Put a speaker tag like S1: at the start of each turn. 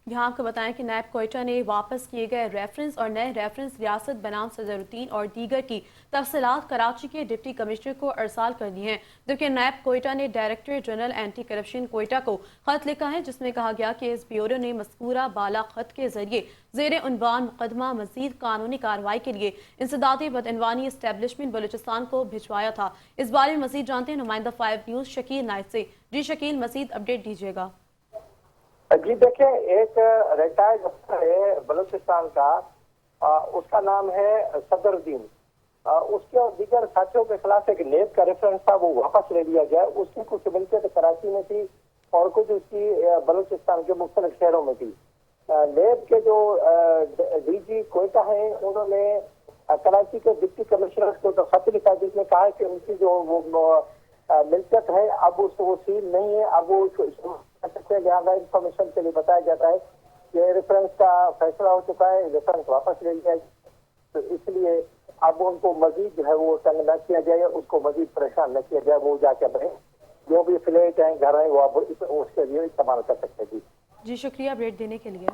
S1: यहाँ आपको बताएं कि नैब कोयटा ने वापस किए गए रेफरेंस और नए रेफरेंस रियासत बनाम सदरुद्दीन और दीगर की तफसीलात कराची के डिप्टी कमिश्नर को अरसाल कर दी हैं, जबकि नैब कोयटा ने director general anti corruption Quetta को खत लिखा है, जिसमें कहा गया कि इस ब्यूरो ने मज़कूरा बाला खत के जरिए ज़ेर उन्वान मुकदमा मज़ीद कानूनी कार्रवाई के लिए इंसदादी बदअनवानी एस्टेब्लिशमेंट बलूचिस्तान को भिजवाया था। इस बारे में मज़ीद जानते हैं नुमाइंदा 5 न्यूज़ शकील नाइट से। जी शकील, मज़ीद अपडेट दीजिएगा।
S2: जी देखें, एक रिटायर्ड अफसर है बलूचिस्तान का, उसका नाम है सदरुद्दीन। उसके और दीगर साथियों के खिलाफ एक नेब का रेफरेंस था, वो वापस ले लिया गया। उसकी कुछ मिल्कियत कराची में थी और कुछ उसकी बलूचिस्तान के मुख्तलिफ शहरों में थी। नेब के जो डीजी कोयटा हैं, उन्होंने कराची के डिप्टी कमिश्नर को तो खत लिखा, जिसमें कहा कि उनकी जो वो मिल्कियत है अब उसको वो सील नहीं है, अब वो उसको लिहाजा इंफॉर्मेशन के लिए बताया जाता है कि रेफरेंस का फैसला हो चुका है, रेफरेंस वापस ले लिया, तो इसलिए अब उनको मजीद जो है वो तंग न किया जाए, उसको मजीद परेशान न किया जाए। वो जाके अपने जो भी फ्लैट हैं, घर हैं, वो अब उसके लिए इस्तेमाल कर सकते हैं।
S1: जी शुक्रिया अपडेट देने के लिए।